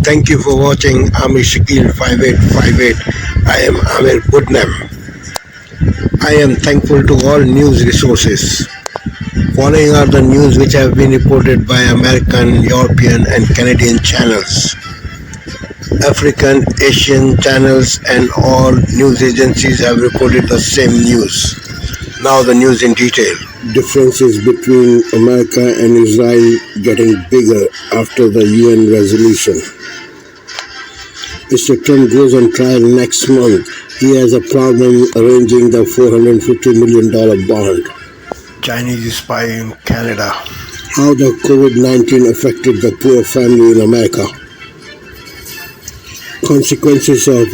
Thank you for watching Amir Shakil 5858. I am Amir Putnam. I am thankful to all news resources. Following are the news which have been reported by American, European and Canadian channels. African, Asian channels and all news agencies have reported the same news. Now the news in detail. Differences between America and Israel getting bigger after the UN resolution. Mr. Trump goes on trial next month. He has a problem arranging the $450 million bond. Chinese spy in Canada. How the COVID-19 affected the poor family in America. Consequences of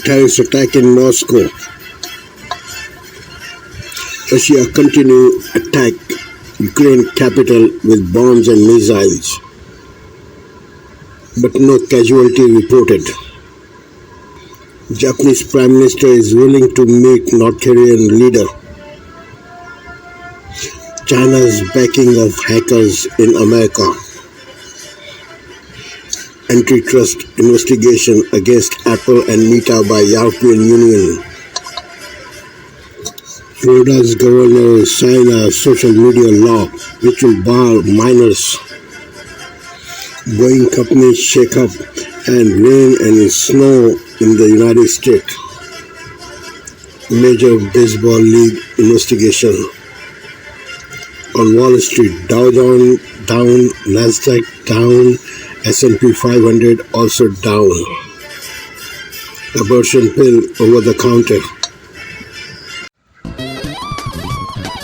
terrorist attack in Moscow. Russia continue attack Ukraine capital with bombs and missiles, but no casualty reported. Japanese Prime Minister is willing to meet North Korean leader. China's backing of hackers in America. Antitrust investigation against Apple and Meta by European Union. Florida's governor signed a social media law which will bar minors. Boeing companies shake up and rain and snow in the United States. Major Baseball League investigation. On Wall Street, Dow Jones down, Nasdaq down, S&P 500 also down. Abortion pill over the counter.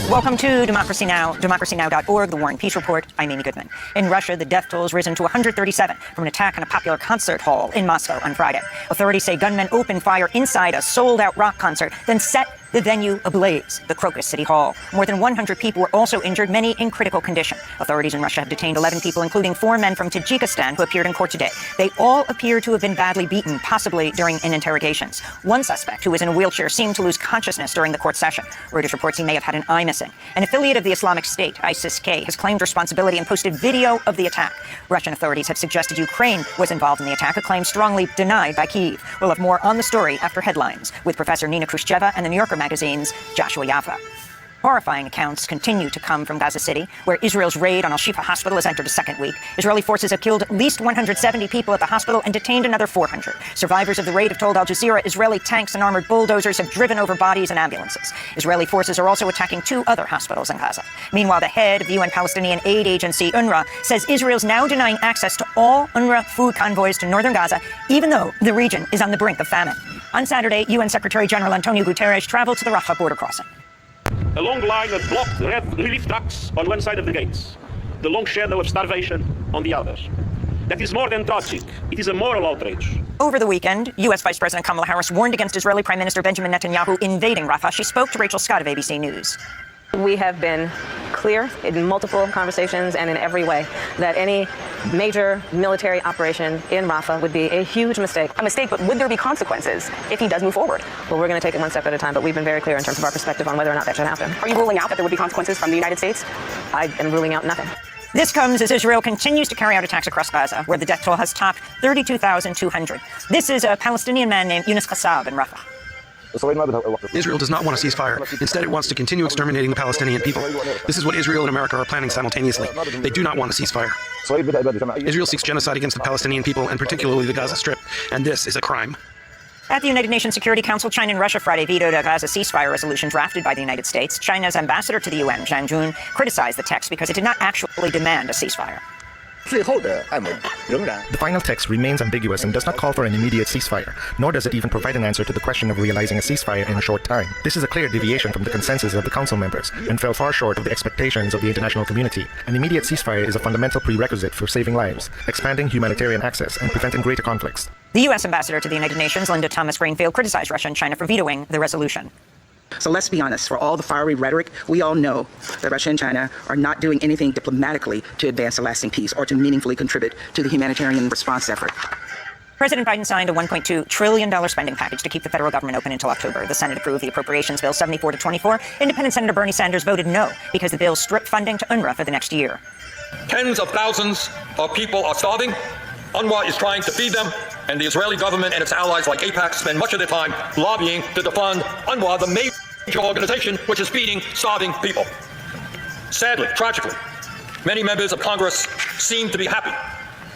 Welcome to Democracy Now!, democracynow.org, The War and Peace Report. I'm Amy Goodman. In Russia, the death toll has risen to 137 from an attack on a popular concert hall in Moscow on Friday. Authorities say gunmen opened fire inside a sold-out rock concert, then set the venue ablaze, the Crocus City Hall. More than 100 people were also injured, many in critical condition. Authorities in Russia have detained 11 people, including 4 men from Tajikistan who appeared in court today. They all appear to have been badly beaten, possibly during interrogations. One suspect, who was in a wheelchair, seemed to lose consciousness during the court session. Reuters reports he may have had an eye missing. An affiliate of the Islamic State, ISIS-K, has claimed responsibility and posted video of the attack. Russian authorities have suggested Ukraine was involved in the attack, a claim strongly denied by Kyiv. We'll have more on the story after headlines with Professor Nina Khrushcheva and the New Yorker magazine's Joshua Yaffa. Horrifying accounts continue to come from Gaza City, where Israel's raid on Al-Shifa hospital has entered a second week. Israeli forces have killed at least 170 people at the hospital and detained another 400. Survivors of the raid have told Al Jazeera Israeli tanks and armored bulldozers have driven over bodies and ambulances. Israeli forces are also attacking 2 other hospitals in Gaza. Meanwhile, the head of the UN Palestinian aid agency, UNRWA, says Israel's now denying access to all UNRWA food convoys to northern Gaza, even though the region is on the brink of famine. On Saturday, UN Secretary General Antonio Guterres traveled to the Rafah border crossing. A long line of blocked red relief trucks on one side of the gates, the long shadow of starvation on the other. That is more than tragic. It is a moral outrage. Over the weekend, U.S. Vice President Kamala Harris warned against Israeli Prime Minister Benjamin Netanyahu invading Rafah. She spoke to Rachel Scott of ABC News. We have been clear in multiple conversations and in every way that any major military operation in Rafah would be a huge mistake. A mistake, but would there be consequences if he does move forward? Well, we're going to take it one step at a time, but we've been very clear in terms of our perspective on whether or not that should happen. Are you ruling out that there would be consequences from the United States? I am ruling out nothing. This comes as Israel continues to carry out attacks across Gaza, where the death toll has topped 32,200. This is a Palestinian man named Yunus Qassab in Rafah. Israel does not want a ceasefire. Instead, it wants to continue exterminating the Palestinian people. This is what Israel and America are planning simultaneously. They do not want a ceasefire. Israel seeks genocide against the Palestinian people, and particularly the Gaza Strip, and this is a crime. At the United Nations Security Council, China and Russia Friday vetoed a Gaza ceasefire resolution drafted by the United States. China's ambassador to the UN, Zhang Jun, criticized the text because it did not actually demand a ceasefire. The final text remains ambiguous and does not call for an immediate ceasefire, nor does it even provide an answer to the question of realizing a ceasefire in a short time. This is a clear deviation from the consensus of the Council members and fell far short of the expectations of the international community. An immediate ceasefire is a fundamental prerequisite for saving lives, expanding humanitarian access, and preventing greater conflicts. The U.S. ambassador to the United Nations, Linda Thomas-Greenfield, criticized Russia and China for vetoing the resolution. So let's be honest, for all the fiery rhetoric, we all know that Russia and China are not doing anything diplomatically to advance a lasting peace or to meaningfully contribute to the humanitarian response effort. President Biden signed a $1.2 trillion spending package to keep the federal government open until October. The Senate approved the appropriations bill 74-24. Independent Senator Bernie Sanders voted no because the bill stripped funding to UNRWA for the next year. Tens of thousands of people are starving. UNRWA is trying to feed them, and the Israeli government and its allies like AIPAC spend much of their time lobbying to defund UNRWA, the major organization which is feeding starving people. Sadly, tragically, many members of Congress seem to be happy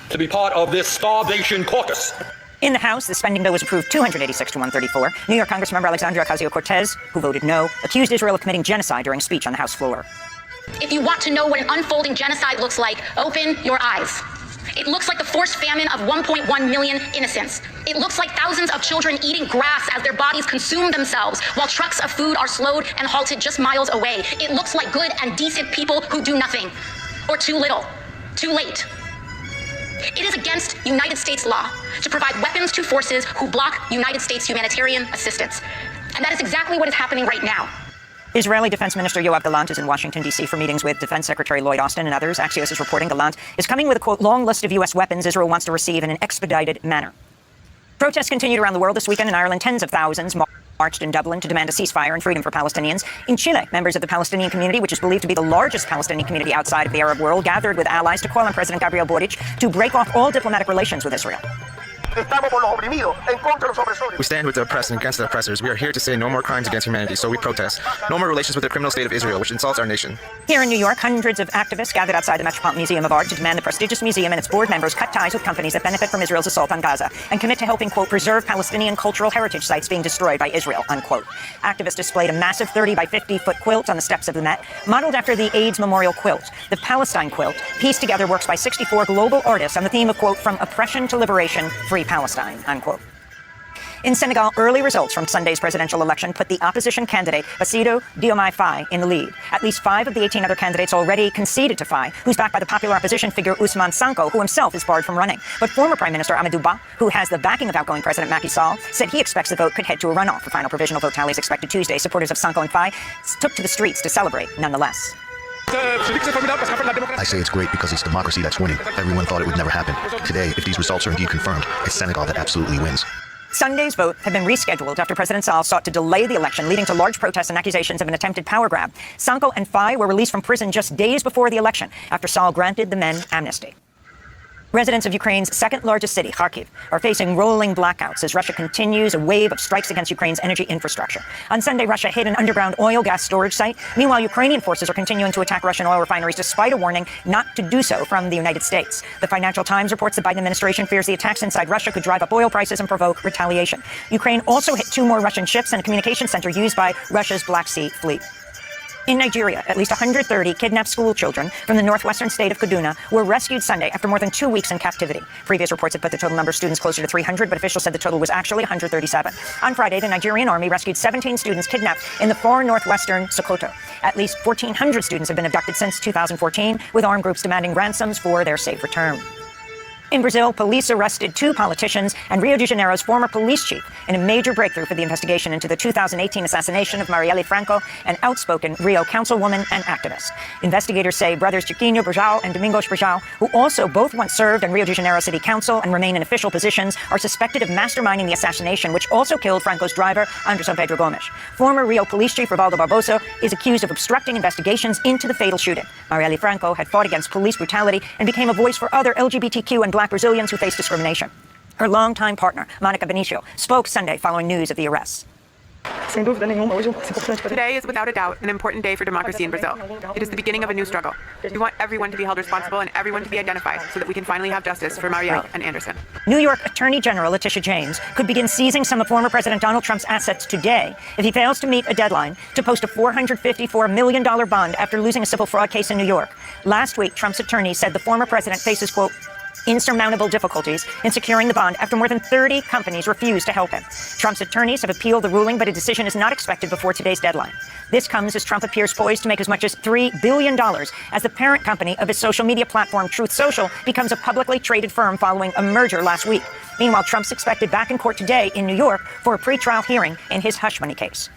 to be part of this starvation caucus. In the House, the spending bill was approved 286 to 134. New York Congressmember Alexandria Ocasio-Cortez, who voted no, accused Israel of committing genocide during a speech on the House floor. If you want to know what an unfolding genocide looks like, open your eyes. It looks like the forced famine of 1.1 million innocents. It looks like thousands of children eating grass as their bodies consume themselves while trucks of food are slowed and halted just miles away. It looks like good and decent people who do nothing, or too little, too late. It is against United States law to provide weapons to forces who block United States humanitarian assistance. And that is exactly what is happening right now. Israeli Defense Minister Yoav Gallant is in Washington, D.C. for meetings with Defense Secretary Lloyd Austin and others. Axios is reporting Gallant is coming with a, quote, long list of U.S. weapons Israel wants to receive in an expedited manner. Protests continued around the world this weekend. In Ireland, tens of thousands marched in Dublin to demand a ceasefire and freedom for Palestinians. In Chile, members of the Palestinian community, which is believed to be the largest Palestinian community outside of the Arab world, gathered with allies to call on President Gabriel Boric to break off all diplomatic relations with Israel. We stand with the oppressed and against the oppressors. We are here to say no more crimes against humanity, so we protest. No more relations with the criminal state of Israel, which insults our nation. Here in New York, hundreds of activists gathered outside the Metropolitan Museum of Art to demand the prestigious museum and its board members cut ties with companies that benefit from Israel's assault on Gaza and commit to helping, quote, preserve Palestinian cultural heritage sites being destroyed by Israel, unquote. Activists displayed a massive 30 by 50-foot quilt on the steps of the Met, modeled after the AIDS Memorial quilt. The Palestine quilt pieced together works by 64 global artists on the theme of, quote, from oppression to liberation, free Palestine, unquote. In Senegal, early results from Sunday's presidential election put the opposition candidate Bassirou Diomaye Faye in the lead. At least 5 of the 18 other candidates already conceded to Faye, who's backed by the popular opposition figure Ousmane Sonko, who himself is barred from running. But former Prime Minister Amadou Ba, who has the backing of outgoing President Macky Sall, said he expects the vote could head to a runoff. The final provisional vote tally is expected Tuesday. Supporters of Sonko and Faye took to the streets to celebrate, nonetheless. I say it's great because it's democracy that's winning. Everyone thought it would never happen. Today, if these results are indeed confirmed, it's Senegal that absolutely wins. Sunday's vote had been rescheduled after President Sall sought to delay the election, leading to large protests and accusations of an attempted power grab. Sonko and Faye were released from prison just days before the election after Sall granted the men amnesty. Residents of Ukraine's second-largest city, Kharkiv, are facing rolling blackouts as Russia continues a wave of strikes against Ukraine's energy infrastructure. On Sunday, Russia hit an underground oil gas storage site. Meanwhile, Ukrainian forces are continuing to attack Russian oil refineries despite a warning not to do so from the United States. The Financial Times reports the Biden administration fears the attacks inside Russia could drive up oil prices and provoke retaliation. Ukraine also hit 2 more Russian ships and a communication center used by Russia's Black Sea Fleet. In Nigeria, at least 130 kidnapped school children from the northwestern state of Kaduna were rescued Sunday after more than 2 weeks in captivity. Previous reports had put the total number of students closer to 300, but officials said the total was actually 137. On Friday, the Nigerian army rescued 17 students kidnapped in the far northwestern Sokoto. At least 1,400 students have been abducted since 2014, with armed groups demanding ransoms for their safe return. In Brazil, police arrested 2 politicians and Rio de Janeiro's former police chief in a major breakthrough for the investigation into the 2018 assassination of Marielle Franco, an outspoken Rio councilwoman and activist. Investigators say brothers Chiquinho Brajal and Domingos Brajal, who also both once served on Rio de Janeiro City Council and remain in official positions, are suspected of masterminding the assassination, which also killed Franco's driver, Anderson Pedro Gomes. Former Rio police chief Rivaldo Barbosa is accused of obstructing investigations into the fatal shooting. Marielle Franco had fought against police brutality and became a voice for other LGBTQ and Black Brazilians who face discrimination. Her longtime partner, Monica Benicio, spoke Sunday following news of the arrests. Today is without a doubt an important day for democracy in Brazil. It is the beginning of a new struggle. We want everyone to be held responsible and everyone to be identified so that we can finally have justice for Marielle and Anderson. New York Attorney General Letitia James could begin seizing some of former President Donald Trump's assets today if he fails to meet a deadline to post a $454 million bond after losing a civil fraud case in New York. Last week, Trump's attorney said the former president faces, quote, insurmountable difficulties in securing the bond after more than 30 companies refused to help him. Trump's attorneys have appealed the ruling, but a decision is not expected before today's deadline. This comes as Trump appears poised to make as much as $3 billion as the parent company of his social media platform, Truth Social, becomes a publicly traded firm following a merger last week. Meanwhile, Trump's expected back in court today in New York for a pretrial hearing in his hush money case.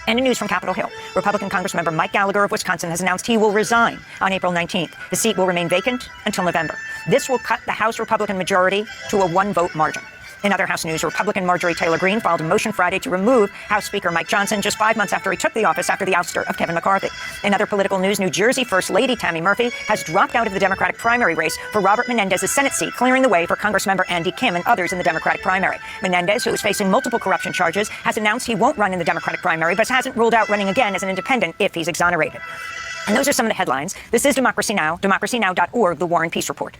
And in news from Capitol Hill, Republican Congressmember Mike Gallagher of Wisconsin has announced he will resign on April 19th. The seat will remain vacant until November. This will cut the House Republican majority to a 1-vote margin. In other House news, Republican Marjorie Taylor Greene filed a motion Friday to remove House Speaker Mike Johnson just 5 months after he took the office after the ouster of Kevin McCarthy. In other political news, New Jersey First Lady Tammy Murphy has dropped out of the Democratic primary race for Robert Menendez's Senate seat, clearing the way for Congressmember Andy Kim and others in the Democratic primary. Menendez, who is facing multiple corruption charges, has announced he won't run in the Democratic primary, but hasn't ruled out running again as an independent if he's exonerated. And those are some of the headlines. This is Democracy Now!, democracynow.org, The War and Peace Report.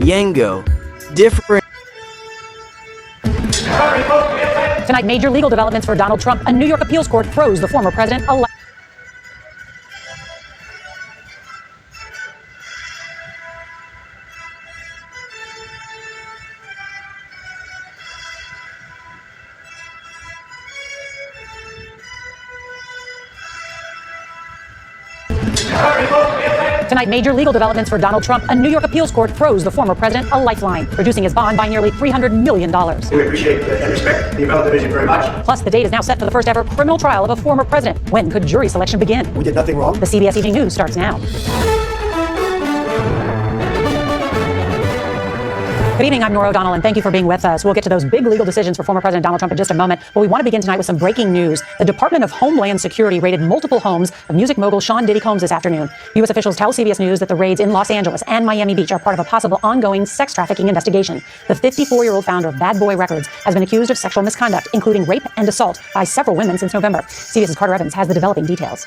Yango. Different. Tonight, major legal developments for Donald Trump. A New York appeals court throws the former president a Tonight, major legal developments for Donald Trump. A New York appeals court throws the former president a lifeline, reducing his bond by nearly $300 million. We appreciate and respect the appellate division very much. Plus, the date is now set for the first ever criminal trial of a former president. When could jury selection begin? We did nothing wrong. The CBS Evening News starts now. Good evening, I'm Nora O'Donnell, and thank you for being with us. We'll get to those big legal decisions for former President Donald Trump in just a moment, but we want to begin tonight with some breaking news. The Department of Homeland Security raided multiple homes of music mogul Sean Diddy Combs this afternoon. U.S. officials tell CBS News that the raids in Los Angeles and Miami Beach are part of a possible ongoing sex trafficking investigation. The 54-year-old founder of Bad Boy Records has been accused of sexual misconduct, including rape and assault by several women since November. CBS's Carter Evans has the developing details.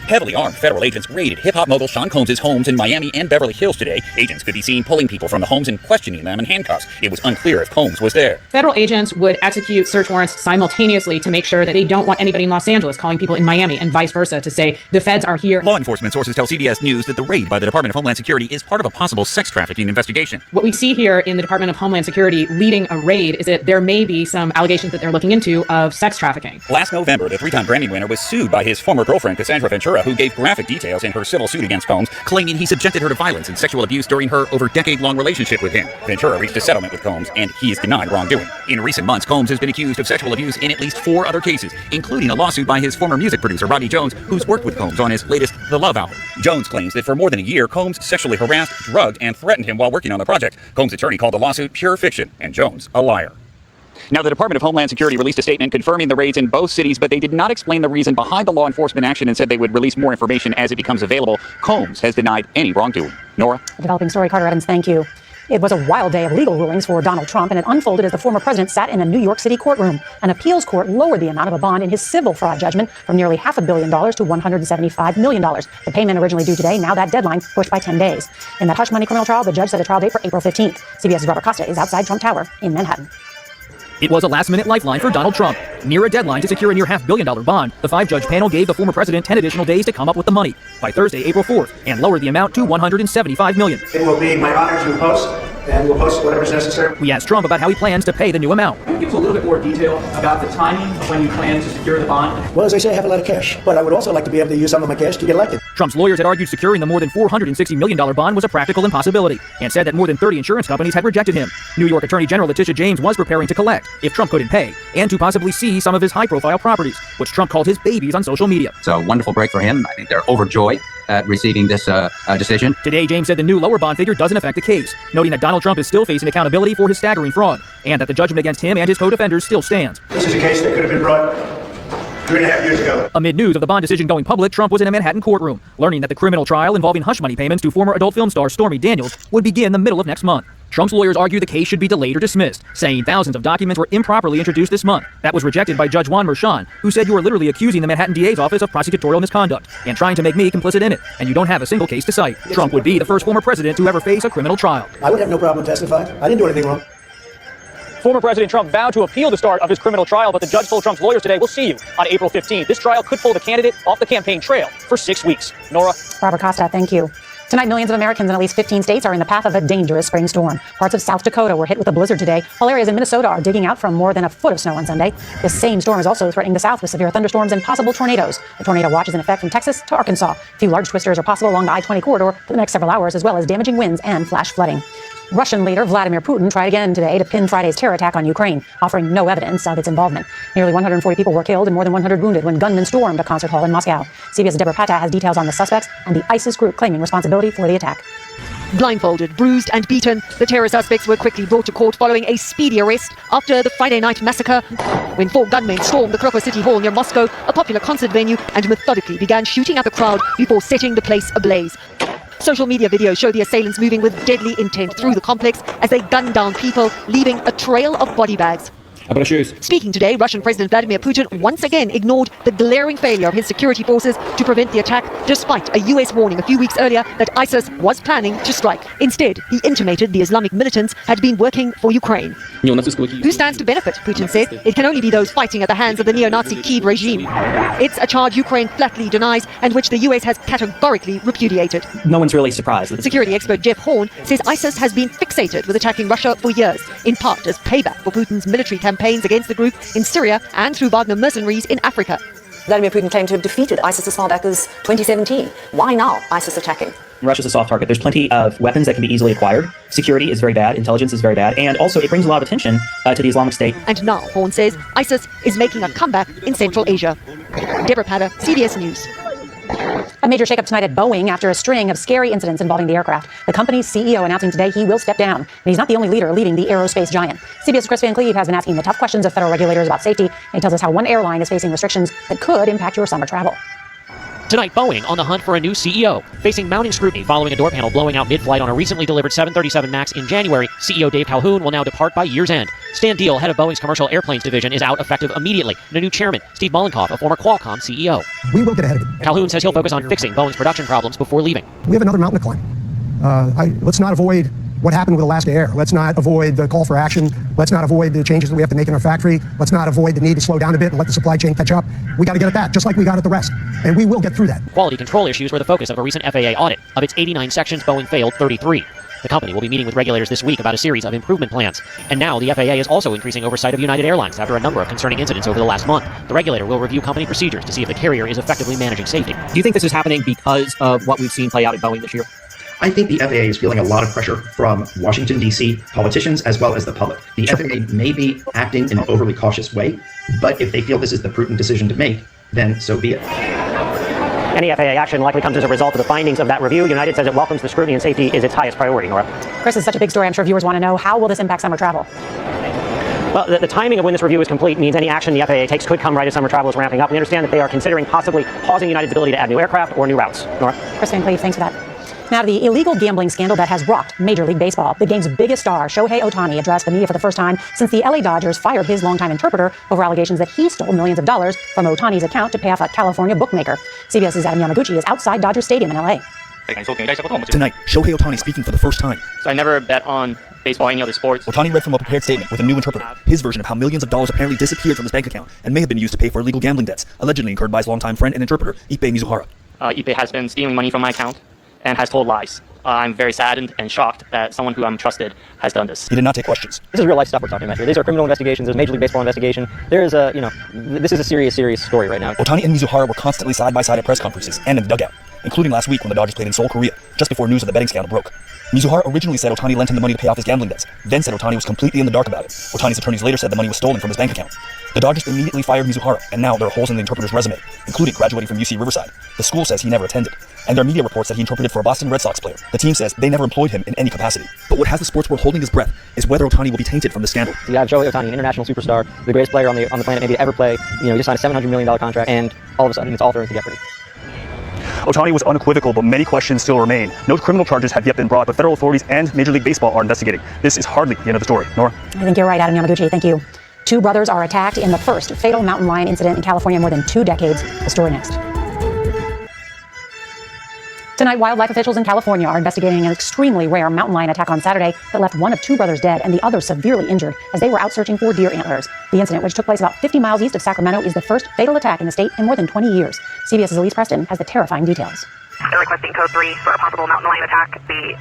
Heavily armed federal agents raided hip-hop mogul Sean Combs' homes in Miami and Beverly Hills today. Agents could be seen pulling people from the homes and questioning them in handcuffs. It was unclear if Combs was there. Federal agents would execute search warrants simultaneously to make sure that they don't want anybody in Los Angeles calling people in Miami and vice versa to say the feds are here. Law enforcement sources tell CBS News that the raid by the Department of Homeland Security is part of a possible sex trafficking investigation. What we see here in the Department of Homeland Security leading a raid is that there may be some allegations that they're looking into of sex trafficking. Last November, the three-time Grammy winner was sued by his former girlfriend, Cassandra Ventura, who gave graphic details in her civil suit against Combs, claiming he subjected her to violence and sexual abuse during her over decade-long relationship with him. Ventura reached a settlement with Combs, and he has denied wrongdoing. In recent months, Combs has been accused of sexual abuse in at least 4 other cases, including a lawsuit by his former music producer, Rodney Jones, who's worked with Combs on his latest The Love album. Jones claims that for more than a year, Combs sexually harassed, drugged, and threatened him while working on the project. Combs' attorney called the lawsuit pure fiction, and Jones a liar. Now, the Department of Homeland Security released a statement confirming the raids in both cities, but they did not explain the reason behind the law enforcement action and said they would release more information as it becomes available. Combs has denied any wrongdoing. Nora? A developing story, Carter Evans, thank you. It was a wild day of legal rulings for Donald Trump, and it unfolded as the former president sat in a New York City courtroom. An appeals court lowered the amount of a bond in his civil fraud judgment from nearly $500 million to $175 million. The payment originally due today, now that deadline pushed by 10 days. In that hush money criminal trial, the judge set a trial date for April 15th. CBS's Robert Costa is outside Trump Tower in Manhattan. It was a last-minute lifeline for Donald Trump. Near a deadline to secure a near $500 million bond, the 5-judge panel gave the former president 10 additional days to come up with the money by Thursday, April 4th, and lowered the amount to $175 million. It will be my honor to post, and we'll post whatever's necessary. We asked Trump about how he plans to pay the new amount. Can you give us a little bit more detail about the timing of when you plan to secure the bond? Well, as I say, I have a lot of cash, but I would also like to be able to use some of my cash to get elected. Trump's lawyers had argued securing the more than $460 million bond was a practical impossibility, and said that more than 30 insurance companies had rejected him. New York Attorney General Letitia James was preparing to collect if Trump couldn't pay, and to possibly seize some of his high-profile properties, which Trump called his babies on social media. It's a wonderful break for him. I think they're overjoyed at receiving this decision. Today, James said the new lower bond figure doesn't affect the case, noting that Donald Trump is still facing accountability for his staggering fraud, and that the judgment against him and his co-defenders still stands. This is a case that could have been brought 3.5 years ago. Amid news of the bond decision going public, Trump was in a Manhattan courtroom, learning that the criminal trial involving hush money payments to former adult film star Stormy Daniels would begin the middle of next month. Trump's lawyers argue the case should be delayed or dismissed, saying thousands of documents were improperly introduced this month. That was rejected by Judge Juan Merchan, who said you are literally accusing the Manhattan DA's office of prosecutorial misconduct and trying to make me complicit in it, and you don't have a single case to cite. Trump would be the first former president to ever face a criminal trial. I would have no problem testifying. I didn't do anything wrong. Former President Trump vowed to appeal the start of his criminal trial, but the judge told Trump's lawyers today, we'll see you on April 15th. This trial could pull the candidate off the campaign trail for 6 weeks. Nora? Robert Costa, thank you. Tonight, millions of Americans in at least 15 states are in the path of a dangerous spring storm. Parts of South Dakota were hit with a blizzard today, while areas in Minnesota are digging out from more than a foot of snow on Sunday. This same storm is also threatening the South with severe thunderstorms and possible tornadoes. A tornado watch is in effect from Texas to Arkansas. A few large twisters are possible along the I-20 corridor for the next several hours, as well as damaging winds and flash flooding. Russian leader Vladimir Putin tried again today to pin Friday's terror attack on Ukraine, offering no evidence of its involvement. Nearly 140 people were killed and more than 100 wounded when gunmen stormed a concert hall in Moscow. CBS's Deborah Pata has details on the suspects and the ISIS group claiming responsibility for the attack. Blindfolded, bruised and beaten, the terror suspects were quickly brought to court following a speedy arrest after the Friday night massacre when 4 gunmen stormed the Krakow City Hall near Moscow, a popular concert venue, and methodically began shooting at the crowd before setting the place ablaze. Social media videos show the assailants moving with deadly intent through the complex as they gunned down people, leaving a trail of body bags. Speaking today, Russian President Vladimir Putin once again ignored the glaring failure of his security forces to prevent the attack, despite a US warning a few weeks earlier that ISIS was planning to strike. Instead, he intimated the Islamic militants had been working for Ukraine. Who stands to benefit, Putin said. It can only be those fighting at the hands of the neo-Nazi Kyiv regime. It's a charge Ukraine flatly denies and which the US has categorically repudiated. No one's really surprised. Security expert Jeff Horn says ISIS has been fixated with attacking Russia for years, in part as payback for Putin's military campaigns against the group in Syria and through Wagner mercenaries in Africa. Vladimir Putin claimed to have defeated ISIS as far back as 2017. Why now ISIS attacking? Russia's a soft target. There's plenty of weapons that can be easily acquired. Security is very bad. Intelligence is very bad. And also, it brings a lot of attention to the Islamic State. And now, Horn says, ISIS is making a comeback in Central Asia. Deborah Patter, CBS News. A major shakeup tonight at Boeing after a string of scary incidents involving the aircraft. The company's CEO announcing today he will step down. And he's not the only leader leading the aerospace giant. CBS's Chris Van Cleve has been asking the tough questions of federal regulators about safety. And he tells us how one airline is facing restrictions that could impact your summer travel. Tonight, Boeing on the hunt for a new CEO. Facing mounting scrutiny following a door panel blowing out mid-flight on a recently delivered 737 MAX in January, CEO Dave Calhoun will now depart by year's end. Stan Deal, head of Boeing's commercial airplanes division, is out effective immediately. And a new chairman, Steve Mollenkopf, a former Qualcomm CEO. We will get ahead of it. Calhoun says he'll focus on fixing Boeing's production problems before leaving. We have another mountain to climb. Let's not avoid what happened with Alaska Air. Let's not avoid the call for action. Let's not avoid the changes that we have to make in our factory. Let's not avoid the need to slow down a bit and let the supply chain catch up. We got to get at that, just like we got at the rest. And we will get through that. Quality control issues were the focus of a recent FAA audit. Of its 89 sections, Boeing failed 33. The company will be meeting with regulators this week about a series of improvement plans. And now the FAA is also increasing oversight of United Airlines after a number of concerning incidents over the last month. The regulator will review company procedures to see if the carrier is effectively managing safety. Do you think this is happening because of what we've seen play out at Boeing this year? I think the FAA is feeling a lot of pressure from Washington, D.C. politicians as well as the public. The FAA may be acting in an overly cautious way, but if they feel this is the prudent decision to make, then so be it. Any FAA action likely comes as a result of the findings of that review. United says it welcomes the scrutiny and safety is its highest priority, Nora. Chris, is such a big story. I'm sure viewers want to know, how will this impact summer travel? Well, the timing of when this review is complete means any action the FAA takes could come right as summer travel is ramping up. We understand that they are considering possibly pausing United's ability to add new aircraft or new routes. Nora? Chris Van Cleve, thanks for that. Now to the illegal gambling scandal that has rocked Major League Baseball. The game's biggest star, Shohei Ohtani, addressed the media for the first time since the LA Dodgers fired his longtime interpreter over allegations that he stole millions of dollars from Ohtani's account to pay off a California bookmaker. CBS's Adam Yamaguchi is outside Dodger Stadium in LA. Tonight, Shohei Ohtani speaking for the first time. So I never bet on baseball or any other sports. Ohtani read from a prepared statement with a new interpreter, his version of how millions of dollars apparently disappeared from his bank account and may have been used to pay for illegal gambling debts, allegedly incurred by his longtime friend and interpreter, Ippei Mizuhara. Ippei has been stealing money from my account and has told lies. I'm very saddened and shocked that someone who I'm trusted has done this. He did not take questions. This is real life stuff we're talking about here. These are criminal investigations. There's Major League Baseball investigation. There is this is a serious story right now. Ohtani and Mizuhara were constantly side by side at press conferences and in the dugout, including last week when the Dodgers played in Seoul, Korea, just before news of the betting scandal broke. Mizuhara originally said Ohtani lent him the money to pay off his gambling debts, then said Ohtani was completely in the dark about it. Ohtani's attorneys later said the money was stolen from his bank account. The Dodgers immediately fired Mizuhara, and now there are holes in the interpreter's resume, including graduating from UC Riverside. The school says he never attended, and there are media reports that he interpreted for a Boston Red Sox player. The team says they never employed him in any capacity. But what has the sports world holding his breath is whether Ohtani will be tainted from the scandal. You have Shohei Ohtani, an international superstar, the greatest player on the planet maybe to ever play. He just signed a $700 million contract, and all of a sudden it's all thrown into jeopardy. Ohtani was unequivocal, but many questions still remain. No criminal charges have yet been brought, but federal authorities and Major League Baseball are investigating. This is hardly the end of the story. Nora? I think you're right, Adam Yamaguchi. Thank you. 2 brothers are attacked in the first fatal mountain lion incident in California in more than 2 decades. The story next. Tonight, wildlife officials in California are investigating an extremely rare mountain lion attack on Saturday that left one of two brothers dead and the other severely injured as they were out searching for deer antlers. The incident, which took place about 50 miles east of Sacramento, is the first fatal attack in the state in more than 20 years. CBS's Elise Preston has the terrifying details. They're requesting code 3 for a possible mountain lion attack. The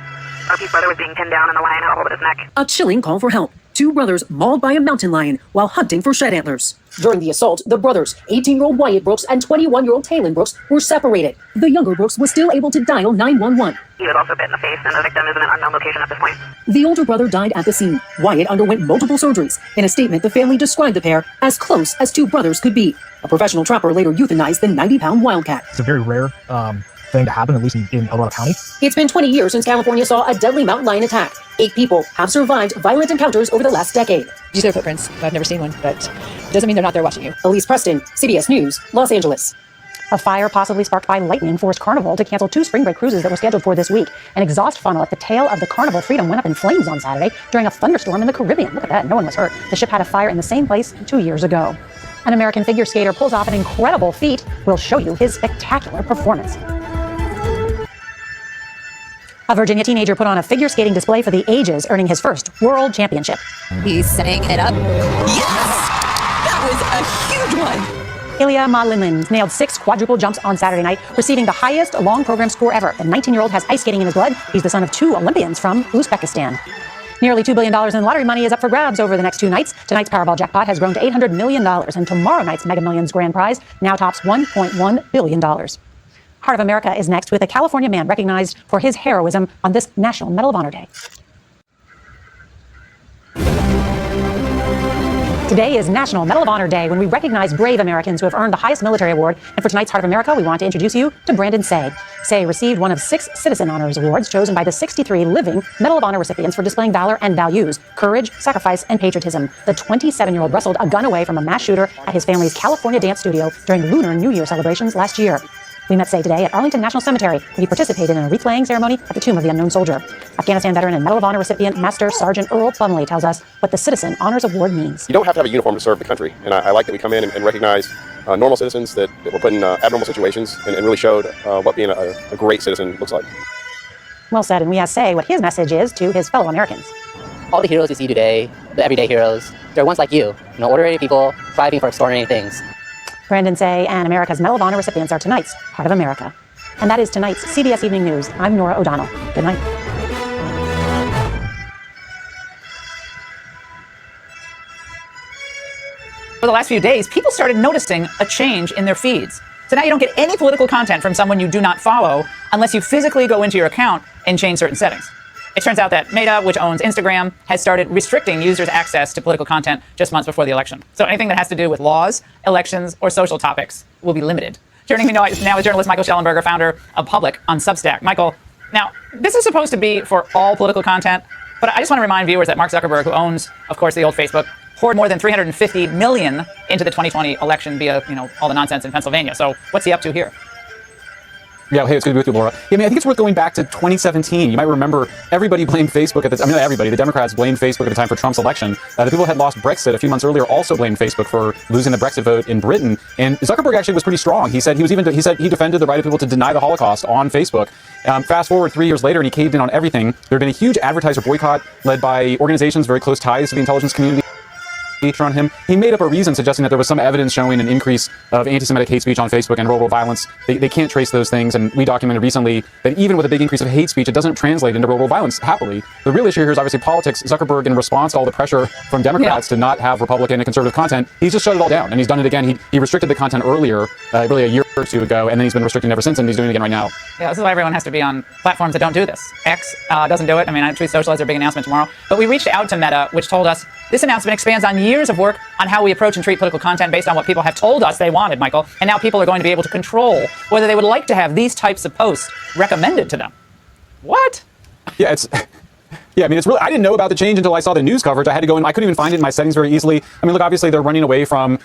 Arpey's brother was being pinned down and the lion had a hold of his neck. A chilling call for help. Two brothers mauled by a mountain lion while hunting for shed antlers. During the assault, the brothers, 18-year-old Wyatt Brooks and 21-year-old Taylon Brooks, were separated. The younger Brooks was still able to dial 911. He was also bit in the face, and the victim is in an unknown location at this point. The older brother died at the scene. Wyatt underwent multiple surgeries. In a statement, the family described the pair as close as two brothers could be. A professional trapper later euthanized the 90-pound wildcat. It's a very rare thing to happen, at least in El Dorado County. It's been 20 years since California saw a deadly mountain lion attack. 8 people have survived violent encounters over the last decade. You see their footprints. I've never seen one, but it doesn't mean they're not there watching you. Elise Preston, CBS News, Los Angeles. A fire possibly sparked by lightning forced Carnival to cancel 2 spring break cruises that were scheduled for this week. An exhaust funnel at the tail of the Carnival Freedom went up in flames on Saturday during a thunderstorm in the Caribbean. Look at that, no one was hurt. The ship had a fire in the same place 2 years ago. An American figure skater pulls off an incredible feat. We'll show you his spectacular performance. A Virginia teenager put on a figure skating display for the ages, earning his first world championship. He's setting it up. Yes! That was a huge one. Ilya Malinin nailed 6 quadruple jumps on Saturday night, receiving the highest long program score ever. The 19-year-old has ice skating in his blood. He's the son of 2 Olympians from Uzbekistan. Nearly $2 billion in lottery money is up for grabs over the next 2 nights. Tonight's Powerball jackpot has grown to $800 million, and tomorrow night's Mega Millions grand prize now tops $1.1 billion. Heart of America is next with a California man recognized for his heroism on this National Medal of Honor Day. Today is National Medal of Honor Day, when we recognize brave Americans who have earned the highest military award. And for tonight's Heart of America, we want to introduce you to Brandon Say. Say received one of 6 Citizen Honors Awards chosen by the 63 living Medal of Honor recipients for displaying valor and values, courage, sacrifice, and patriotism. The 27-year-old wrestled a gun away from a mass shooter at his family's California dance studio during Lunar New Year celebrations last year. We met Say today at Arlington National Cemetery, where he participated in a wreath-laying ceremony at the Tomb of the Unknown Soldier. Afghanistan veteran and Medal of Honor recipient Master Sergeant Earl Plumley tells us what the Citizen Honors Award means. You don't have to have a uniform to serve the country, and I like that we come in and recognize normal citizens that were put in abnormal situations and really showed what being a great citizen looks like. Well said, and we ask Say what his message is to his fellow Americans. All the heroes you see today, the everyday heroes, they're ones like you, ordinary people striving for extraordinary things. Brandon Say and America's Medal of Honor recipients are tonight's Heart of America. And that is tonight's CBS Evening News. I'm Nora O'Donnell. Good night. For the last few days, people started noticing a change in their feeds. So now you don't get any political content from someone you do not follow unless you physically go into your account and change certain settings. It turns out that Meta, which owns Instagram, has started restricting users' access to political content just months before the election. So anything that has to do with laws, elections, or social topics will be limited. Joining me now is journalist Michael Schellenberger, founder of Public on Substack. Michael, now, this is supposed to be for all political content, but I just want to remind viewers that Mark Zuckerberg, who owns, of course, the old Facebook, poured more than $350 million into the 2020 election via, all the nonsense in Pennsylvania. So what's he up to here? Yeah, hey, it's good to be with you, Laura. Yeah, I mean, I think it's worth going back to 2017. You might remember everybody blamed Facebook at the time. I mean, not everybody. The Democrats blamed Facebook at the time for Trump's election. The people who had lost Brexit a few months earlier also blamed Facebook for losing the Brexit vote in Britain. And Zuckerberg actually was pretty strong. He said he defended the right of people to deny the Holocaust on Facebook. Fast forward 3 years later, and he caved in on everything. There had been a huge advertiser boycott led by organizations very close ties to the intelligence community on him. He made up a reason suggesting that there was some evidence showing an increase of anti-Semitic hate speech on Facebook and real-world violence. They can't trace those things, and we documented recently that even with a big increase of hate speech, it doesn't translate into real-world violence happily. The real issue here is obviously politics. Zuckerberg, in response to all the pressure from Democrats to not have Republican and conservative content, he's just shut it all down, and he's done it again. He restricted the content earlier, really a year or 2 ago, and then he's been restricting ever since, and he's doing it again right now. Yeah, this is why everyone has to be on platforms that don't do this. X doesn't do it. I mean, Truth Social has their big announcement tomorrow. But we reached out to Meta, which told us this announcement expands on years of work on how we approach and treat political content based on what people have told us they wanted, Michael. And now people are going to be able to control whether they would like to have these types of posts recommended to them. What? Yeah, Yeah, I mean, it's really, I didn't know about the change until I saw the news coverage. I had to go in, I couldn't even find it in my settings very easily. I mean, look, obviously they're running away from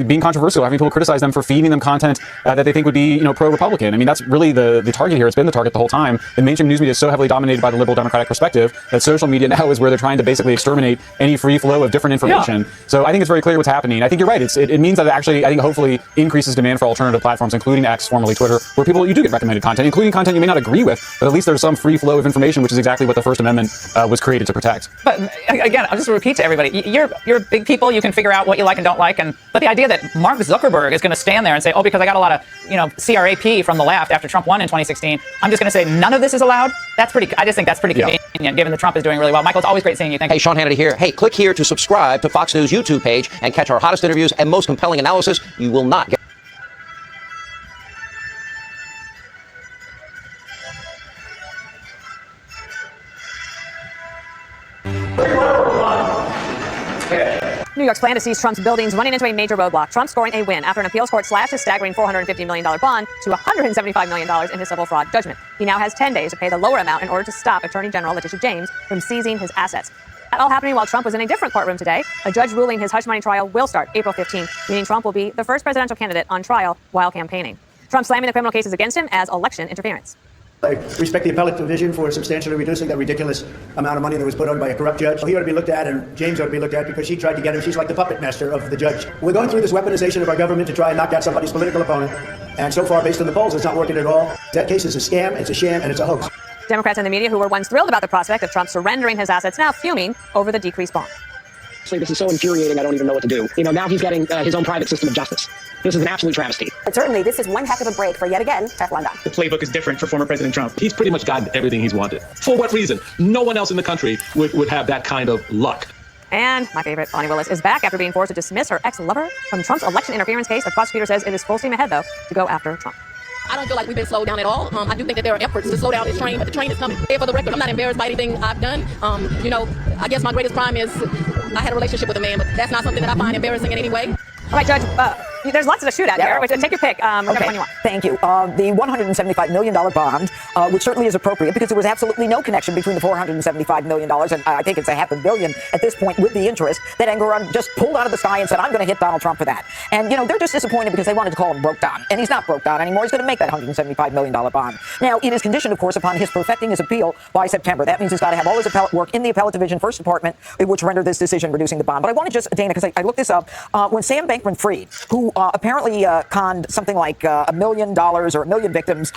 being controversial, having people criticize them for feeding them content that they think would be, pro-Republican. I mean, that's really the target here. It's been the target the whole time. And mainstream news media is so heavily dominated by the liberal Democratic perspective that social media now is where they're trying to basically exterminate any free flow of different information. Yeah. So I think it's very clear what's happening. I think you're right. It means that it actually, I think, hopefully increases demand for alternative platforms, including X, formerly Twitter, where you do get recommended content, including content you may not agree with, but at least there's some free flow of information, which is exactly what the First Amendment was created to protect. But again, I'll just repeat to everybody, you're big people, you can figure out what you like and don't like, but the idea that Mark Zuckerberg is going to stand there and say, oh, because I got a lot of, CRAP from the left after Trump won in 2016, I'm just going to say none of this is allowed, I just think that's pretty convenient, given that Trump is doing really well. Michael, it's always great seeing you. Thank you. Hey, Sean Hannity here. Hey, click here to subscribe to Fox News YouTube page and catch our hottest interviews and most compelling analysis. You will not get. New York's plan to seize Trump's buildings running into a major roadblock. Trump scoring a win after an appeals court slashed his staggering $450 million bond to $175 million in his civil fraud judgment. He now has 10 days to pay the lower amount in order to stop Attorney General Letitia James from seizing his assets. That all happening while Trump was in a different courtroom today. A judge ruling his hush money trial will start April 15th, meaning Trump will be the first presidential candidate on trial while campaigning. Trump slamming the criminal cases against him as election interference. I respect the appellate division for substantially reducing that ridiculous amount of money that was put on by a corrupt judge. He ought to be looked at, and James ought to be looked at, because she tried to get him. She's like the puppet master of the judge. We're going through this weaponization of our government to try and knock out somebody's political opponent. And so far, based on the polls, it's not working at all. That case is a scam, it's a sham, and it's a hoax. Democrats and the media, who were once thrilled about the prospect of Trump surrendering his assets, now fuming over the decreased bond. This is so infuriating, I don't even know what to do. Now he's getting his own private system of justice. This is an absolute travesty. But certainly, this is one heck of a break for, yet again, Teflon Don. The playbook is different for former President Trump. He's pretty much gotten everything he's wanted. For what reason? No one else in the country would have that kind of luck. And my favorite, Bonnie Willis, is back after being forced to dismiss her ex-lover from Trump's election interference case. The prosecutor says it is full steam ahead, though, to go after Trump. I don't feel like we've been slowed down at all. I do think that there are efforts to slow down this train, but the train is coming. For the record, I'm not embarrassed by anything I've done. I guess my greatest crime is I had a relationship with a man, but that's not something that I find embarrassing in any way. All right, Judge, there's lots to shoot at here. Take your pick, whichever one you want. Thank you. The $175 million bond, which certainly is appropriate because there was absolutely no connection between the $475 million and I think it's $500 million at this point with the interest that Engoron just pulled out of the sky and said, I'm going to hit Donald Trump for that. And, they're just disappointed because they wanted to call him broke down. And he's not broke down anymore. He's going to make that $175 million bond. Now, it is conditioned, of course, upon his perfecting his appeal by September. That means he's got to have all his appellate work in the appellate division, first department, which rendered this decision reducing the bond. But I want to just, Dana, because I looked this up, when Sam Bankman-Fried, who apparently conned something like $1 million or 1 million victims,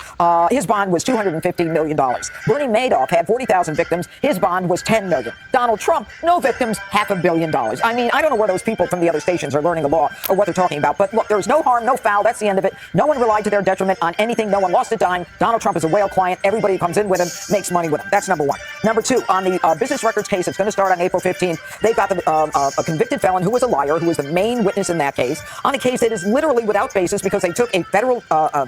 his bond was $250 million. Bernie Madoff had 40,000 victims. His bond was $10 million. Donald Trump, no victims, $500 million. I mean, I don't know where those people from the other stations are learning the law or what they're talking about. But look, there's no harm, no foul. That's the end of it. No one relied to their detriment on anything. No one lost a dime. Donald Trump is a whale client. Everybody who comes in with him makes money with him. That's number one. Number two, on the business records case, it's going to start on April 15th. They've got a convicted felon who was a liar, who was the main witness in that case, on a case that is literally without basis because they took a federal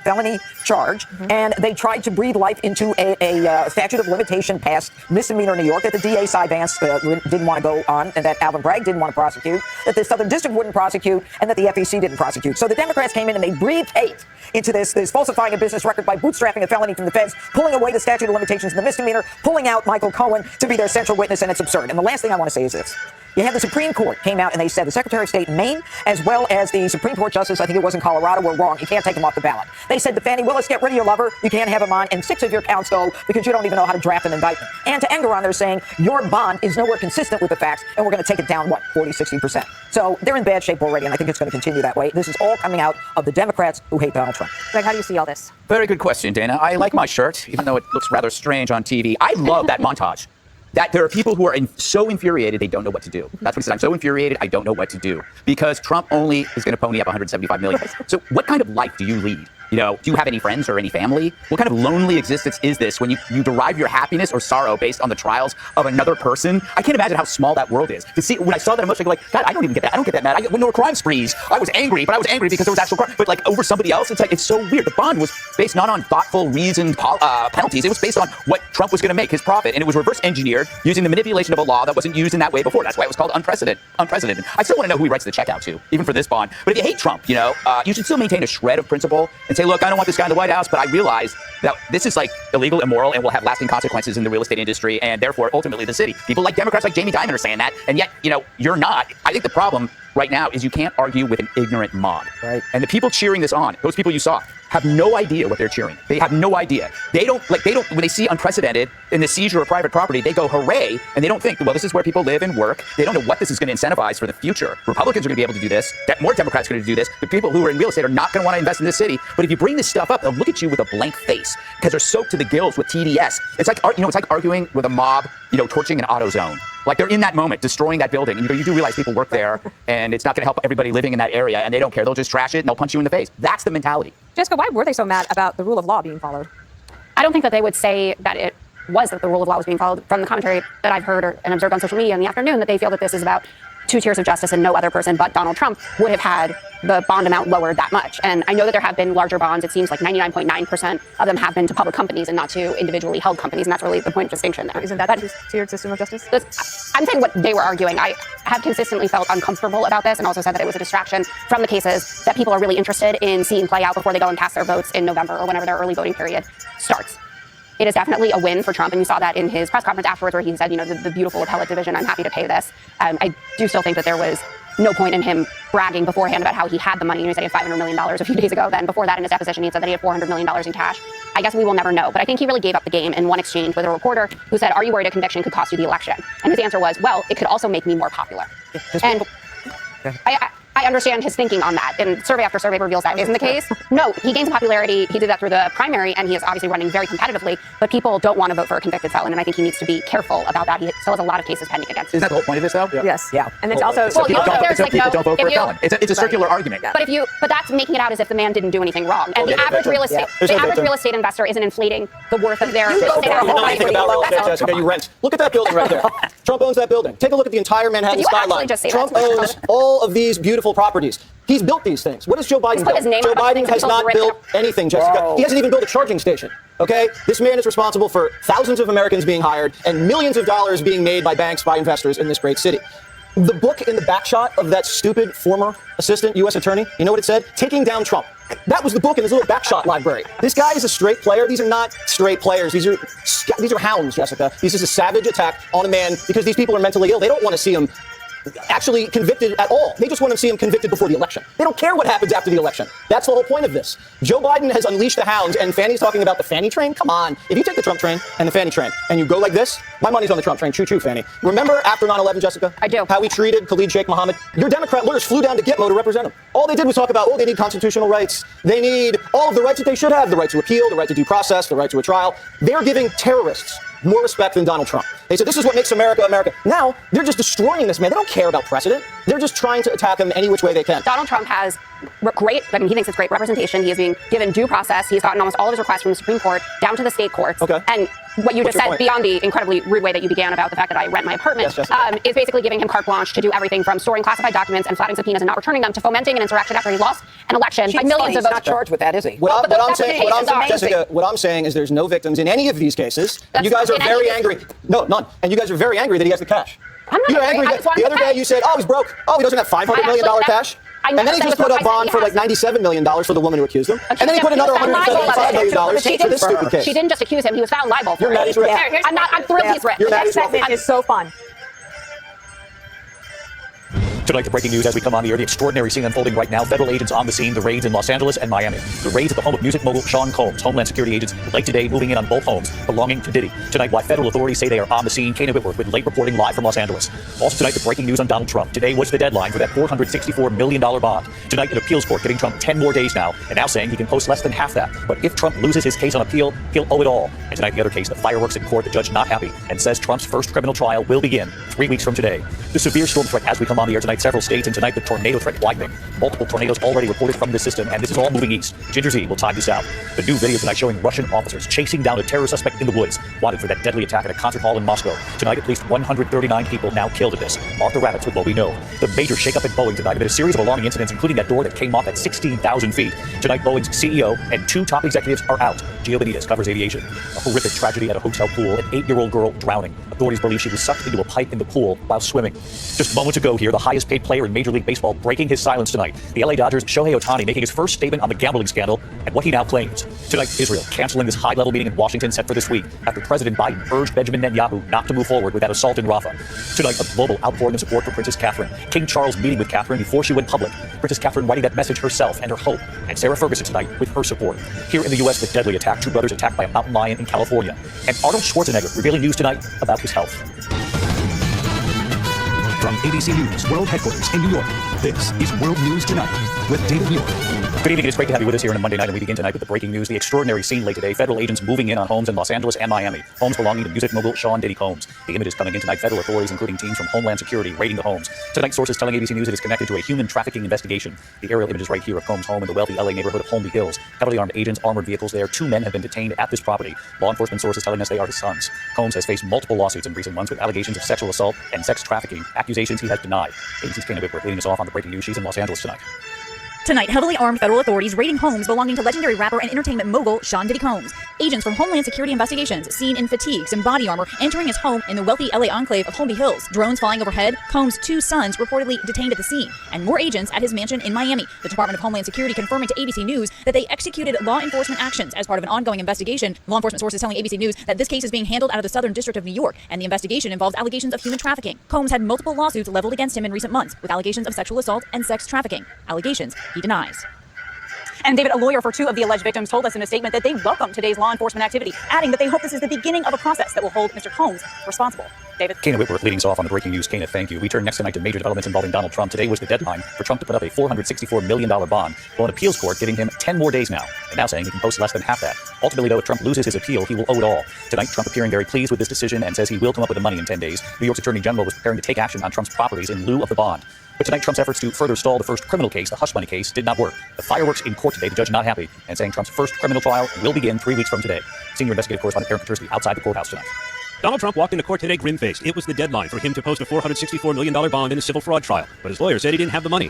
felony charge and they tried to breathe life into a statute of limitation past misdemeanor in New York that the DA Cy Vance didn't want to go on, and that Alvin Bragg didn't want to prosecute, that the Southern District wouldn't prosecute, and that the FEC didn't prosecute. So the Democrats came in and they breathed hate into this falsifying a business record by bootstrapping a felony from the feds, pulling away the statute of limitations and the misdemeanor, pulling out Michael Cohen to be their central witness, and it's absurd. And the last thing I want to say is this. You had the Supreme Court came out and they said the Secretary of State in Maine, as well as the Supreme Court Justice, I think it was in Colorado, were wrong. You can't take them off the ballot. They said to Fannie Willis, get rid of your lover. You can't have him on. And 6 of your counts go because you don't even know how to draft an indictment. And to Engoron, they're saying your bond is nowhere consistent with the facts, and we're going to take it down, 40, 60%. So they're in bad shape already, and I think it's going to continue that way. This is all coming out of the Democrats who hate Donald Trump. Greg, how do you see all this? Very good question, Dana. I like my shirt, even though it looks rather strange on TV. I love that montage. That there are people who are so infuriated they don't know what to do. That's what he said. I'm so infuriated I don't know what to do because Trump only is going to pony up $175 million. So what kind of life do you lead? Do you have any friends or any family? What kind of lonely existence is this when you derive your happiness or sorrow based on the trials of another person? I can't imagine how small that world is. To see when I saw that emotion, I go like, God, I don't even get that. I don't get that mad. When there were crime sprees, I was angry, but I was angry because there was actual crime. But like over somebody else, it's so weird. The bond was based not on thoughtful, reasoned penalties. It was based on what Trump was going to make, his profit, and it was reverse engineered using the manipulation of a law that wasn't used in that way before. That's why it was called unprecedented. I still want to know who he writes the check out to, even for this bond. But if you hate Trump, you should still maintain a shred of principle and say, say, look, I don't want this guy in the White House, but I realize that this is like illegal, immoral, and will have lasting consequences in the real estate industry, and therefore ultimately the city. People like Democrats like Jamie Dimon are saying that, and yet, you're not. I think the problem right now is you can't argue with an ignorant mob. Right. And the people cheering this on, those people you saw, have no idea what they're cheering. They have no idea. They don't, when they see unprecedented in the seizure of private property, they go hooray, and they don't think, well, this is where people live and work. They don't know what this is going to incentivize for the future. Republicans are going to be able to do this. More Democrats are going to do this. The people who are in real estate are not going to want to invest in this city. But if you bring this stuff up, they'll look at you with a blank face because they're soaked to the gills with TDS. It's like, it's like arguing with a mob, torching an AutoZone. Like they're in that moment, destroying that building. And you do realize people work there, and it's not going to help everybody living in that area, and they don't care. They'll just trash it, and they'll punch you in the face. That's the mentality. Jessica, why were they so mad about the rule of law being followed? I don't think that they would say that it was that the rule of law was being followed. From the commentary that I've heard and observed on social media in the afternoon, that they feel that this is about two tiers of justice and no other person but Donald Trump would have had the bond amount lowered that much. And I know that there have been larger bonds. It seems like 99.9% of them have been to public companies and not to individually held companies. And that's really the point of distinction there. Isn't that a tiered system of justice? I'm saying what they were arguing. I have consistently felt uncomfortable about this and also said that it was a distraction from the cases that people are really interested in seeing play out before they go and cast their votes in November or whenever their early voting period starts. It is definitely a win for Trump, and you saw that in his press conference afterwards where he said, the beautiful appellate division, I'm happy to pay this. I do still think that there was no point in him bragging beforehand about how he had the money. He said he had $500 million a few days ago. Then before that in his deposition, he said that he had $400 million in cash. I guess we will never know. But I think he really gave up the game in one exchange with a reporter who said, are you worried a conviction could cost you the election? And his answer was, well, it could also make me more popular. And I understand his thinking on that, and survey after survey reveals that isn't the case. No, he gains popularity. He did that through the primary, and he is obviously running very competitively, but people don't want to vote for a convicted felon, and I think he needs to be careful about that. He still has a lot of cases pending against him. Isn't that the whole point of this, though? Yes. Yeah. And it's also... So people don't vote for a felon. It's a circular argument. But that's making it out as if the man didn't do anything wrong. And the average real estate investor isn't inflating the worth of their... You know anything about real estate, Jessica. You rent. Look at that building right there. Trump owns that building. Take a look at the entire Manhattan skyline. Trump owns all of these beautiful properties. He's built these things. What has Joe Biden built? Joe Biden has not built anything, Jessica. Whoa. He hasn't even built a charging station. Okay? This man is responsible for thousands of Americans being hired and millions of dollars being made by banks, by investors in this great city. The book in the back shot of that stupid former assistant U.S. attorney, you know what it said? Taking Down Trump. That was the book in his little backshot library. This guy is a straight player. These are not straight players. These are hounds, Jessica. This is a savage attack on a man because these people are mentally ill. They don't want to see him actually convicted at all. They just want to see him convicted before the election. They don't care what happens after the election. That's the whole point of this. Joe Biden has unleashed the hounds, and Fanny's talking about the Fanny train. Come on. If you take the Trump train and the Fanny train, and you go like this, my money's on the Trump train. Choo-choo, Fanny. Remember after 9/11, Jessica? I do. How we treated Khalid Sheikh Mohammed? Your Democrat lawyers flew down to Gitmo to represent him. All they did was talk about, they need constitutional rights. They need all of the rights that they should have, the right to appeal, the right to due process, the right to a trial. They're giving terrorists more respect than Donald Trump. They said, this is what makes America, America. Now, they're just destroying this man. They don't care about precedent. They're just trying to attack him any which way they can. Donald Trump has he thinks it's great representation. He is being given due process. He's gotten almost all of his requests from the Supreme Court down to the state courts. Okay. And what you just said, beyond the incredibly rude way that you began about the fact that I rent my apartment, is basically giving him carte blanche to do everything from storing classified documents and flatting subpoenas and not returning them to fomenting an insurrection after he lost an election by millions of votes. He's not charged with that, is he? What I'm saying is there's no victims in any of these cases. You guys are very angry. No, none. And you guys are very angry that he has the cash. I'm not angry. The other day you said, he's broke. He doesn't have $500 million cash. And then he just put up bond for like $97 million for the woman who accused him. And then he put another $175 million for this stupid case. She didn't just accuse him. He was found liable. You're mad he's rich. I'm thrilled he's rich. The next segment is so fun. Tonight, the breaking news as we come on the air, the extraordinary scene unfolding right now. Federal agents on the scene, the raids in Los Angeles and Miami. The raids at the home of music mogul Sean Combs. Homeland Security agents late today moving in on both homes belonging to Diddy. Tonight, why federal authorities say they are on the scene. Kana Whitworth with late reporting live from Los Angeles. Also tonight, the breaking news on Donald Trump. Today was the deadline for that $464 million bond. Tonight, an appeals court giving Trump 10 more days now, and now saying he can post less than half that. But if Trump loses his case on appeal, he'll owe it all. And tonight, the other case, the fireworks in court, the judge not happy, and says Trump's first criminal trial will begin 3 weeks from today. The severe storm threat as we come on the air tonight, several states, and tonight, the tornado threat widening. Multiple tornadoes already reported from the system, and this is all moving east. Ginger Z will time this out. The new video tonight showing Russian officers officers chasing down a terror suspect in the woods, wanted for that deadly attack at a concert hall in Moscow. Tonight, at least 139 people now killed at this. Mark the rabbits with what we know. The major shakeup at Boeing tonight amid a series of alarming incidents, including that door that came off at 16,000 feet. Tonight, Boeing's CEO and 2 top executives are out. Gio Benitez covers aviation. A horrific tragedy at a hotel pool, an 8-year-old girl drowning. Authorities believe she was sucked into a pipe in the pool while swimming. Just moments ago here, the highest paid player in Major League Baseball breaking his silence tonight. The LA Dodgers' Shohei Ohtani making his first statement on the gambling scandal and what he now claims. Tonight, Israel canceling this high-level meeting in Washington set for this week after President Biden urged Benjamin Netanyahu not to move forward with that assault in Rafah. Tonight, a global outpouring of support for Princess Catherine. King Charles meeting with Catherine before she went public. Princess Catherine writing that message herself and her hope. And Sarah Ferguson tonight with her support. Here in the U.S., the deadly attack, 2 brothers attacked by a mountain lion in California. And Arnold Schwarzenegger revealing news tonight about his health. From ABC News World Headquarters in New York, this is World News Tonight with David Muir. Good evening. It's great to have you with us here on a Monday night, and we begin tonight with the breaking news. The extraordinary scene late today. Federal agents moving in on homes in Los Angeles and Miami. Homes belonging to music mogul Sean Diddy Combs. The images coming in tonight. Federal authorities, including teams from Homeland Security, raiding the homes. Tonight, sources telling ABC News it is connected to a human trafficking investigation. The aerial images right here of Combs' home in the wealthy LA neighborhood of Holmby Hills. Heavily armed agents, armored vehicles there. 2 men have been detained at this property. Law enforcement sources telling us they are his sons. Combs has faced multiple lawsuits in recent months with allegations of sexual assault and sex trafficking, accusations he has denied. ABC's Kana Whitworth leading us off on the breaking news. She's in Los Angeles tonight. Tonight, heavily armed federal authorities raiding homes belonging to legendary rapper and entertainment mogul Sean Diddy Combs. Agents from Homeland Security Investigations seen in fatigues and body armor entering his home in the wealthy LA enclave of Holmby Hills. Drones flying overhead, Combs' 2 sons reportedly detained at the scene, and more agents at his mansion in Miami. The Department of Homeland Security confirming to ABC News that they executed law enforcement actions as part of an ongoing investigation. Law enforcement sources telling ABC News that this case is being handled out of the Southern District of New York, and the investigation involves allegations of human trafficking. Combs had multiple lawsuits leveled against him in recent months, with allegations of sexual assault and sex trafficking. Allegations he denies. And David, a lawyer for 2 of the alleged victims told us in a statement that they welcome today's law enforcement activity, adding that they hope this is the beginning of a process that will hold Mr. Combs responsible. David? Kana Whitworth leading us off on the breaking news. Kana, thank you. We turn next tonight to major developments involving Donald Trump. Today was the deadline for Trump to put up a $464 million bond. Well, an appeals court giving him 10 more days now, and now saying he can post less than half that. Ultimately, though, if Trump loses his appeal, he will owe it all. Tonight, Trump appearing very pleased with this decision and says he will come up with the money in 10 days. New York's Attorney General was preparing to take action on Trump's properties in lieu of the bond. But tonight, Trump's efforts to further stall the first criminal case, the hush money case, did not work. The fireworks in court today, the judge not happy, and saying Trump's first criminal trial will begin 3 weeks from today. Senior investigative correspondent Aaron Katursky outside the courthouse tonight. Donald Trump walked into court today grim-faced. It was the deadline for him to post a $464 million bond in a civil fraud trial, but his lawyer said he didn't have the money.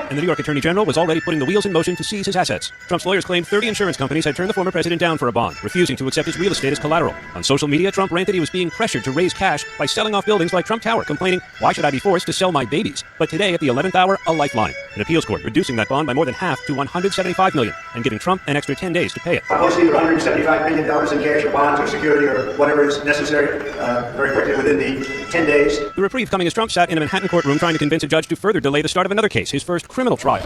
And the New York Attorney General was already putting the wheels in motion to seize his assets. Trump's lawyers claimed 30 insurance companies had turned the former president down for a bond, refusing to accept his real estate as collateral. On social media, Trump ranted he was being pressured to raise cash by selling off buildings like Trump Tower, complaining, "Why should I be forced to sell my babies?" But today, at the 11th hour, a lifeline. An appeals court reducing that bond by more than half to $175 million and giving Trump an extra 10 days to pay it. Most either $175 million in cash or bonds or security or whatever is necessary very quickly within the 10 days. The reprieve coming as Trump sat in a Manhattan courtroom trying to convince a judge to further delay the start of another case, his first criminal trial.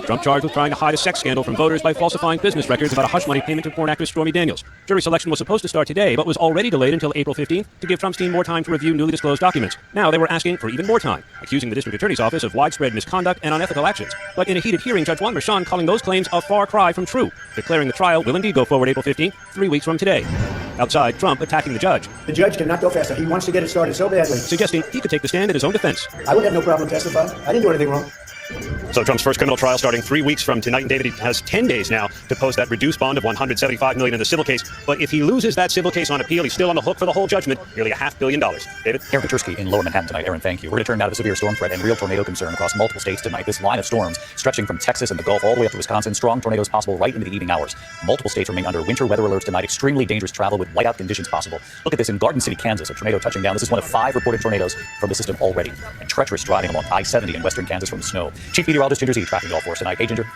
Trump charged with trying to hide a sex scandal from voters by falsifying business records about a hush money payment to porn actress Stormy Daniels. Jury selection was supposed to start today, but was already delayed until April 15th to give Trump's team more time to review newly disclosed documents. Now they were asking for even more time, accusing the district attorney's office of widespread misconduct and unethical actions. But in a heated hearing, Judge Juan Merchan calling those claims a far cry from true, declaring the trial will indeed go forward April 15th, 3 weeks from today. Outside, Trump attacking the judge. The judge cannot go faster. He wants to get it started so badly. Suggesting he could take the stand in his own defense. I would have no problem testifying. I didn't do anything wrong. So Trump's first criminal trial starting 3 weeks from tonight, and David has 10 days now to post that reduced bond of $175 million in the civil case. But if he loses that civil case on appeal, he's still on the hook for the whole judgment, nearly $500 million. David? Aaron Katursky in Lower Manhattan tonight. Aaron, thank you. We're going to turn now to the severe storm threat and real tornado concern across multiple states tonight. This line of storms stretching from Texas and the Gulf all the way up to Wisconsin. Strong tornadoes possible right into the evening hours. Multiple states remain under winter weather alerts tonight. Extremely dangerous travel with whiteout conditions possible. Look at this in Garden City, Kansas. A tornado touching down. This is one of 5 reported tornadoes from the system already. And treacherous driving along I-70 in western Kansas from the snow. Chief Meteorologist Ginger Z tracking all for us tonight. Hey, Ginger.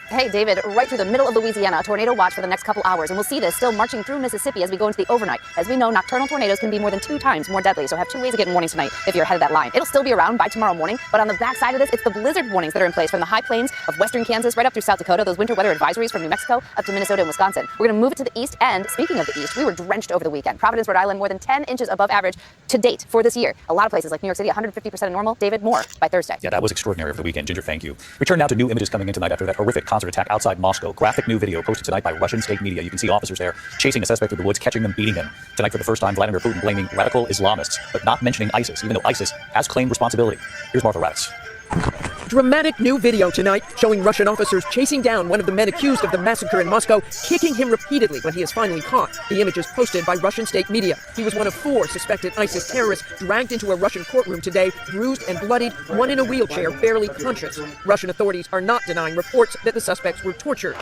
Hey, David, right through the middle of Louisiana, a tornado watch for the next couple hours. And we'll see this still marching through Mississippi as we go into the overnight. As we know, nocturnal tornadoes can be more than 2 times more deadly, so have 2 ways of getting warnings tonight if you're ahead of that line. It'll still be around by tomorrow morning, but on the backside of this, it's the blizzard warnings that are in place from the high plains of western Kansas right up through South Dakota, those winter weather advisories from New Mexico up to Minnesota and Wisconsin. We're going to move it to the east, and speaking of the east, we were drenched over the weekend. Providence, Rhode Island, more than 10 inches above average to date for this year. A lot of places like New York City, 150% of normal. David, more by Thursday. Yeah, that was extraordinary over the weekend. Ginger, thank you. We turn now to new images coming in tonight after that horrific concert attack outside Moscow. Graphic new video posted tonight by Russian state media. You can see officers there chasing a suspect through the woods, catching them, beating him. Tonight, for the first time, Vladimir Putin blaming radical Islamists, but not mentioning ISIS, even though ISIS has claimed responsibility. Here's Martha Raddatz. Dramatic new video tonight showing Russian officers chasing down one of the men accused of the massacre in Moscow, kicking him repeatedly when he is finally caught. The image is posted by Russian state media. He was one of 4 suspected ISIS terrorists dragged into a Russian courtroom today, bruised and bloodied, one in a wheelchair, barely conscious. Russian authorities are not denying reports that the suspects were tortured.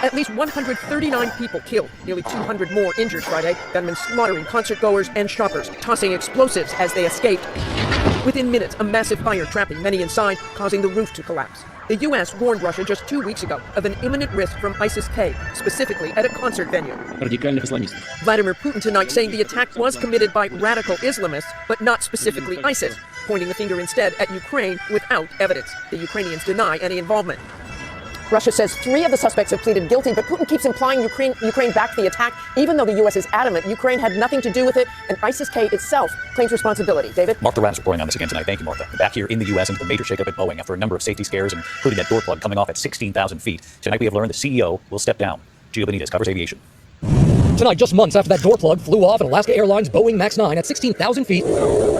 At least 139 people killed, nearly 200 more injured Friday, gunmen slaughtering concertgoers and shoppers, tossing explosives as they escaped. Within minutes, a massive fire trapping many inside, causing the roof to collapse. The U.S. warned Russia just 2 weeks ago of an imminent risk from ISIS-K, specifically at a concert venue. Vladimir Putin tonight saying the attack was committed by radical Islamists, but not specifically ISIS, pointing the finger instead at Ukraine without evidence. The Ukrainians deny any involvement. Russia says 3 of the suspects have pleaded guilty, but Putin keeps implying Ukraine backed the attack, even though the U.S. is adamant Ukraine had nothing to do with it, and ISIS-K itself claims responsibility. David? Mark Duran is reporting on this again tonight. Thank you, Martha. Back here in the U.S. into the major shakeup at Boeing after a number of safety scares, including that door plug coming off at 16,000 feet. Tonight we have learned the CEO will step down. Gio Benitez covers aviation. Tonight, just months after that door plug flew off in Alaska Airlines Boeing MAX 9 at 16,000 feet,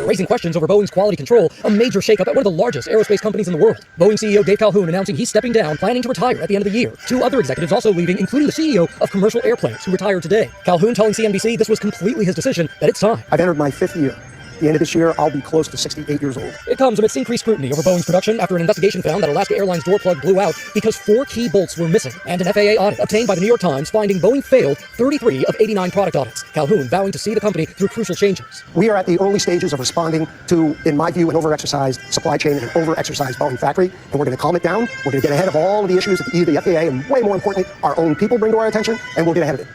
raising questions over Boeing's quality control, a major shakeup at one of the largest aerospace companies in the world. Boeing CEO Dave Calhoun announcing he's stepping down, planning to retire at the end of the year. 2 other executives also leaving, including the CEO of Commercial Airplanes, who retired today. Calhoun telling CNBC this was completely his decision, that it's time. I've entered my 5th year. At the end of this year, I'll be close to 68 years old. It comes amidst increased scrutiny over Boeing's production after an investigation found that Alaska Airlines door plug blew out because 4 key bolts were missing, and an FAA audit obtained by the New York Times finding Boeing failed 33 of 89 product audits. Calhoun vowing to see the company through crucial changes. We are at the early stages of responding to, in my view, an overexercised supply chain and an overexercised Boeing factory, and we're going to calm it down. We're going to get ahead of all of the issues that either the FAA and, way more importantly, our own people bring to our attention, and we'll get ahead of it.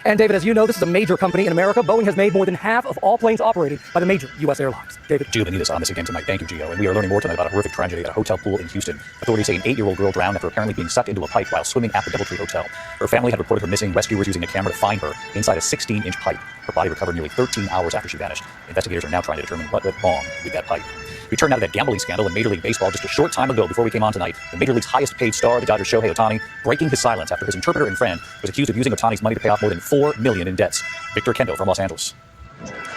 And David, as you know, this is a major company in America. Boeing has made more than half of all planes operated by the major U.S. airlines. David? Gio Benitez on this again tonight. Thank you, Gio. And we are learning more tonight about a horrific tragedy at a hotel pool in Houston. Authorities say an 8-year-old girl drowned after apparently being sucked into a pipe while swimming at the DoubleTree Hotel. Her family had reported her missing. Rescuers using a camera to find her inside a 16-inch pipe. Her body recovered nearly 13 hours after she vanished. Investigators are now trying to determine what went wrong with that pipe. We turned out of that gambling scandal in Major League Baseball just a short time ago before we came on tonight. The Major League's highest paid star, the Dodgers' Shohei Ohtani, breaking his silence after his interpreter and friend was accused of using Ohtani's money to pay off more than $4 million in debts. Victor Kendo from Los Angeles.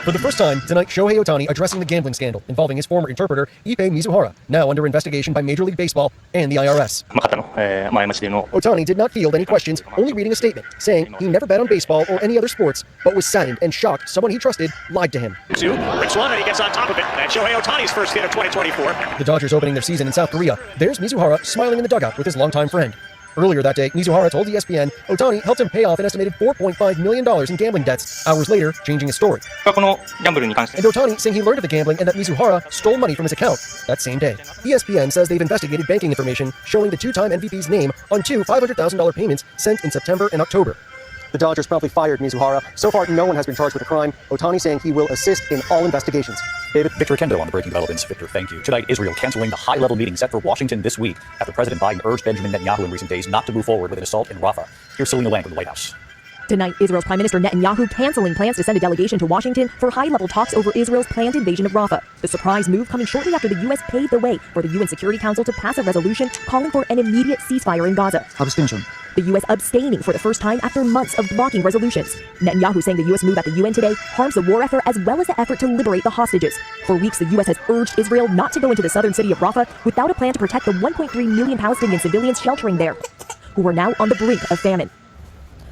For the first time tonight, Shohei Ohtani addressing the gambling scandal involving his former interpreter, Ippei Mizuhara, now under investigation by Major League Baseball and the IRS. Ohtani did not field any questions, only reading a statement saying he never bet on baseball or any other sports, but was saddened and shocked someone he trusted lied to him. Rich one, and he gets on top of it. That's Shohei Ohtani's first hit of 2024. The Dodgers opening their season in South Korea. There's Mizuhara smiling in the dugout with his longtime friend. Earlier that day, Mizuhara told ESPN Ohtani helped him pay off an estimated $4.5 million in gambling debts, hours later changing his story. And Ohtani saying he learned of the gambling and that Mizuhara stole money from his account that same day. ESPN says they've investigated banking information showing the 2-time MVP's name on 2 $500,000 payments sent in September and October. The Dodgers promptly fired Mizuhara. So far, no one has been charged with a crime. Ohtani saying he will assist in all investigations. David? Victor Kendo on the breaking developments. Victor, thank you. Tonight, Israel canceling the high-level meeting set for Washington this week after President Biden urged Benjamin Netanyahu in recent days not to move forward with an assault in Rafah. Here's Selena Lang from the White House. Tonight, Israel's Prime Minister Netanyahu canceling plans to send a delegation to Washington for high-level talks over Israel's planned invasion of Rafah. The surprise move coming shortly after the U.S. paved the way for the UN Security Council to pass a resolution calling for an immediate ceasefire in Gaza. Abstention. The U.S. abstaining for the first time after months of blocking resolutions. Netanyahu saying the U.S. move at the UN today harms the war effort as well as the effort to liberate the hostages. For weeks, the U.S. has urged Israel not to go into the southern city of Rafah without a plan to protect the 1.3 million Palestinian civilians sheltering there, who are now on the brink of famine.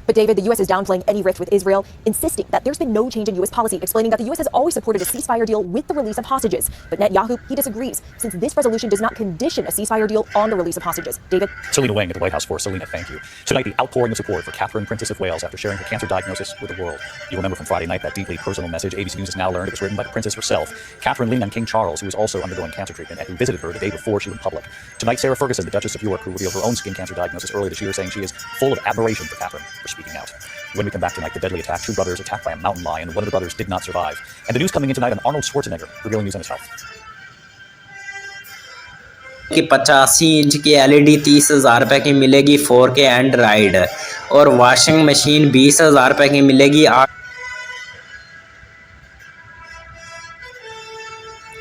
But David, the U.S. is downplaying any rift with Israel, insisting that there's been no change in U.S. policy, explaining that the U.S. has always supported a ceasefire deal with the release of hostages. But Netanyahu, he disagrees, since this resolution does not condition a ceasefire deal on the release of hostages. David? Selena Wang at the White House for Selena, thank you. Tonight, the outpouring of support for Catherine, Princess of Wales, after sharing her cancer diagnosis with the world. You'll remember from Friday night that deeply personal message. ABC News has now learned it was written by the princess herself, Catherine Ling on King Charles, who was also undergoing cancer treatment and who visited her the day before she went public. Tonight, Sarah Ferguson, the Duchess of York, who revealed her own skin cancer diagnosis earlier this year, saying she is full of admiration for Catherine for speaking out. When we come back tonight, the deadly attack, 2 brothers attacked by a mountain lion. One of the brothers did not survive. And the news coming in tonight on Arnold Schwarzenegger, revealing news on his health. कि 85 inch की LED 30,000 रुपए की मिलेगी 4K Android और washing machine 20,000 रुपए की मिलेगी।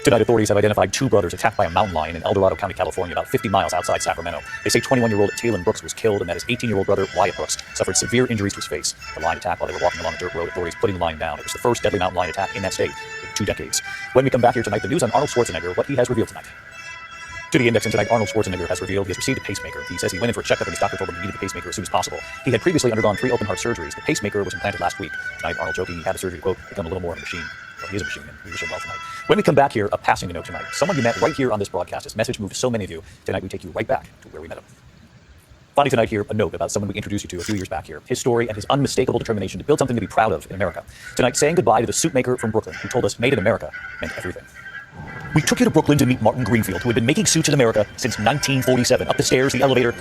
Tonight, authorities have identified 2 brothers attacked by a mountain lion in El Dorado County, California, about 50 miles outside Sacramento. They say 21-year-old Taylon Brooks was killed and that his 18-year-old brother, Wyatt Brooks, suffered severe injuries to his face. The lion attacked while they were walking along a dirt road, authorities putting the lion down. It was the first deadly mountain lion attack in that state in 2 decades. When we come back here tonight, the news on Arnold Schwarzenegger, what he has revealed tonight. To the Index, and tonight, Arnold Schwarzenegger has revealed he has received a pacemaker. He says he went in for a checkup and his doctor told him he needed the pacemaker as soon as possible. He had previously undergone 3 open heart surgeries. The pacemaker was implanted last week. Tonight, Arnold joking he had the surgery, quote, become a little more of a machine. Well, he is a machine, and we wish him well tonight. When we come back here, a passing note tonight. Someone you met right here on this broadcast. His message moved so many of you. Tonight, we take you right back to where we met him. Finally tonight here, a note about someone we introduced you to a few years back here. His story and his unmistakable determination to build something to be proud of in America. Tonight, saying goodbye to the suit maker from Brooklyn who told us made in America meant everything. We took you to Brooklyn to meet Martin Greenfield, who had been making suits in America since 1947. Up the stairs, the elevator,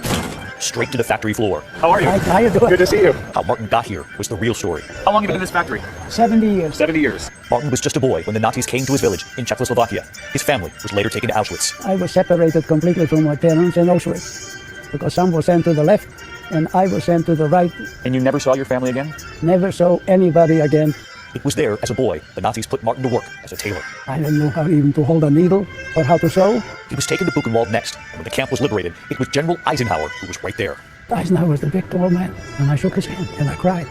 straight to the factory floor. How are you? How you doing? Good to see you. How Martin got here was the real story. How long have you been in this factory? 70 years. 70 years. Martin was just a boy when the Nazis came to his village in Czechoslovakia. His family was later taken to Auschwitz. I was separated completely from my parents in Auschwitz because some were sent to the left and I was sent to the right. And you never saw your family again? Never saw anybody again. It was there, as a boy, the Nazis put Martin to work as a tailor. I didn't know how even to hold a needle or how to sew. He was taken to Buchenwald next, and when the camp was liberated, it was General Eisenhower who was right there. Eisenhower was the big tall man, and I shook his hand and I cried.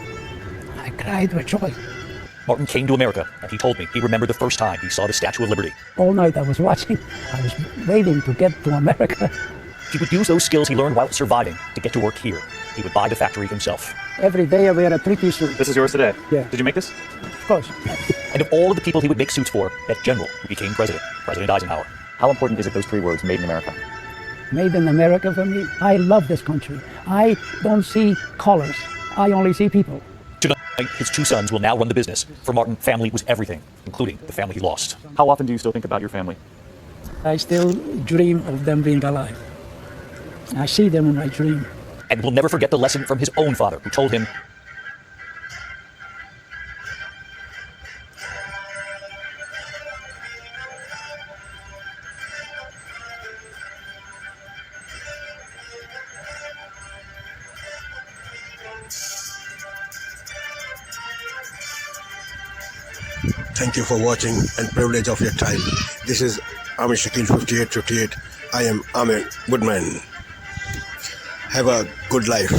I cried with joy. Martin came to America, and he told me he remembered the first time he saw the Statue of Liberty. All night I was watching. I was waiting to get to America. He would use those skills he learned while surviving to get to work here. He would buy the factory himself. Every day I wear a 3-piece suit. This is yours today? Yeah. Did you make this? Of course. And of all of the people he would make suits for, that general who became president, President Eisenhower. How important is it, those 3 words, made in America? Made in America for me. I love this country. I don't see colors. I only see people. Tonight, his 2 sons will now run the business. For Martin, family was everything, including the family he lost. How often do you still think about your family? I still dream of them being alive. I see them in my dream. And will never forget the lesson from his own father, who told him, Thank you for watching and privilege of your time. This is Amir Shakil 5858. I am Amir Woodman. Have a good life.